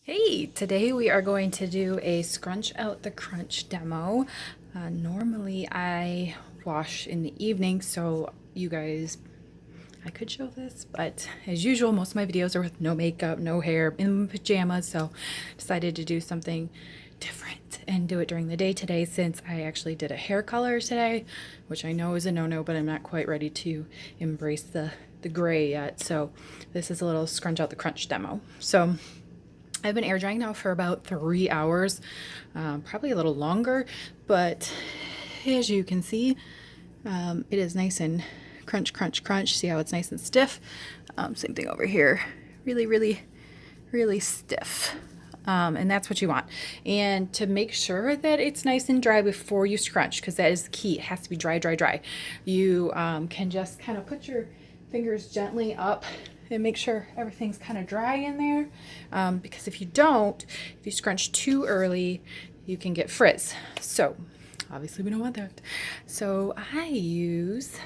Hey, today we are going to do a scrunch out the crunch demo. Normally I wash in the evening, so you guys, I could show this, but as usual, most of my videos are with no makeup, no hair, in pajamas, so decided to do something different and do it during the day today since I actually did a hair color today, which I know is a no-no, but I'm not quite ready to embrace the gray yet. So this is a little scrunch out the crunch demo. So I've been air drying now for about 3 hours, probably a little longer, but as you can see, it is nice and crunch, crunch, crunch. See how it's nice and stiff? Same thing over here. Really, really, really stiff. And that's what you want. And to make sure that it's nice and dry before you scrunch, because that is the key. It has to be dry, dry, dry. You can just kind of put your fingers gently up and make sure everything's kind of dry in there, because if you don't, if you scrunch too early, you can get frizz. So obviously we don't want that. So I use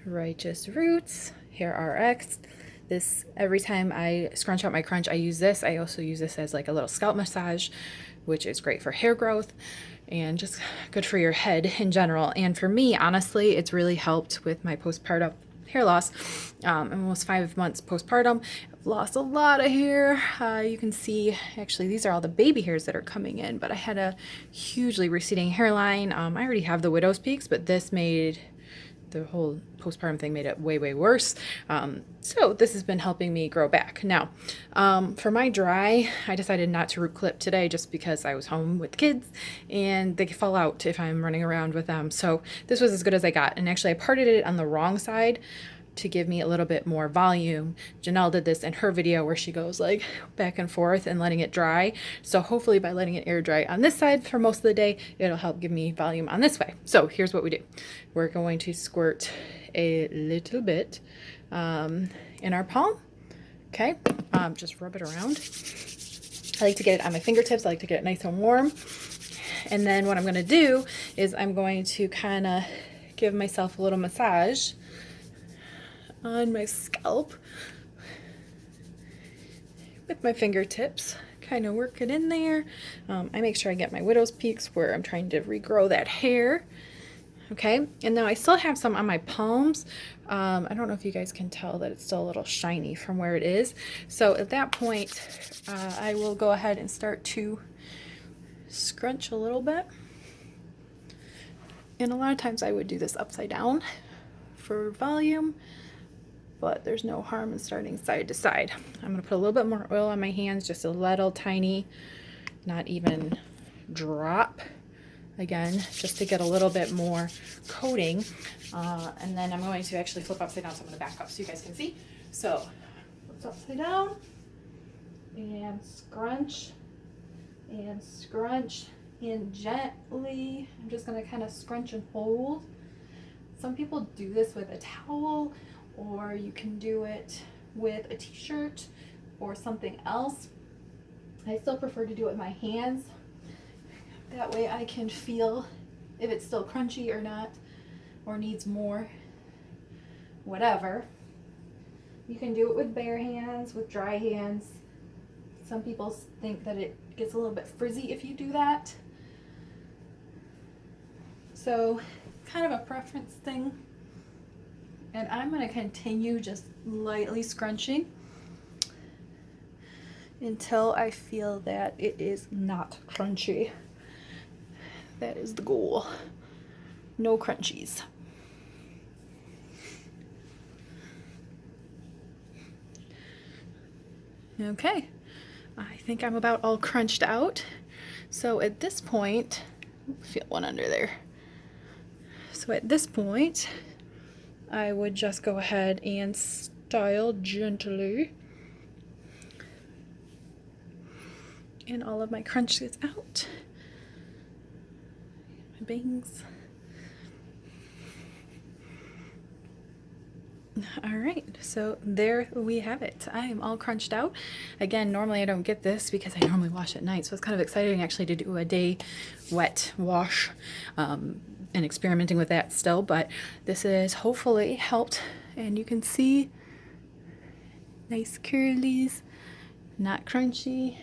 Righteous Roots Hair RX. This, every time I scrunch out my crunch, I use this. I also use this as like a little scalp massage, which is great for hair growth and just good for your head in general. And for me, honestly, it's really helped with my postpartum hair loss. I'm almost 5 months postpartum. I've lost a lot of hair. You can see, actually, these are all the baby hairs that are coming in, but I had a hugely receding hairline. I already have the widow's peaks, but this made the whole postpartum thing made it way, way worse. So this has been helping me grow back. Now, for my dry, I decided not to root clip today just because I was home with the kids and they fall out if I'm running around with them. So this was as good as I got. And actually I parted it on the wrong side to give me a little bit more volume. Janelle did this in her video where she goes like back and forth and letting it dry. So hopefully by letting it air dry on this side for most of the day, it'll help give me volume on this way. So here's what we do. We're going to squirt a little bit in our palm. Okay, just rub it around. I like to get it on my fingertips. I like to get it nice and warm. And then what I'm going to do is I'm going to kind of give myself a little massage on my scalp with my fingertips, kind of work it in there. I make sure I get my widow's peaks where I'm trying to regrow that hair. Okay, and now I still have some on my palms. I don't know if you guys can tell that it's still a little shiny from where it is. So at that point, I will go ahead and start to scrunch a little bit. And a lot of times I would do this upside down for volume, but there's no harm in starting side to side. I'm going to put a little bit more oil on my hands, just a little tiny, not even drop. Again, just to get a little bit more coating. And then I'm going to actually flip upside down, so I'm going to back up so you guys can see. So, flip upside down, and scrunch, and gently, I'm just going to kind of scrunch and hold. Some people do this with a towel, or you can do it with a t-shirt or something else. I still prefer to do it with my hands. That way I can feel if it's still crunchy or not, or needs more, whatever. You can do it with bare hands, with dry hands. Some people think that it gets a little bit frizzy if you do that. So, kind of a preference thing. And I'm going to continue just lightly scrunching until I feel that it is not crunchy. That is the goal. No crunchies. Okay, I think I'm about all crunched out. So at this point, feel one under there. So at this point, I would just go ahead and style gently. And all of my crunch gets out. My bangs. All right, so there we have it. I am all crunched out. Again, normally I don't get this because I normally wash at night, so it's kind of exciting actually to do a day wet wash and experimenting with that still, but this has hopefully helped, and you can see nice curlies, not crunchy,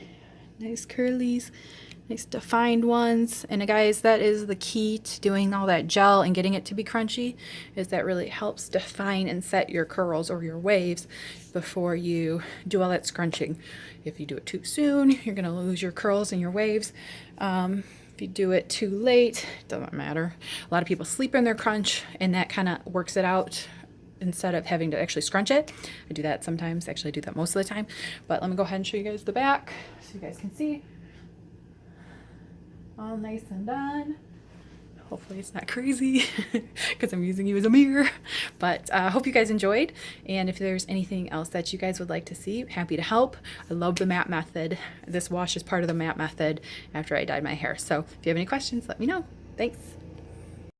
nice curlies, nice defined ones. And guys, that is the key to doing all that gel and getting it to be crunchy, is that really helps define and set your curls or your waves before you do all that scrunching. If you do it too soon, you're gonna lose your curls and your waves. If you do it too late, it doesn't matter. A lot of people sleep in their crunch, and that kind of works it out instead of having to actually scrunch it. I do that sometimes, actually I do that most of the time. But let me go ahead and show you guys the back so you guys can see. All nice and done. Hopefully it's not crazy because I'm using you as a mirror. But I hope you guys enjoyed. And if there's anything else that you guys would like to see, happy to help. I love the matte method. This wash is part of the matte method after I dyed my hair. So if you have any questions, let me know. Thanks.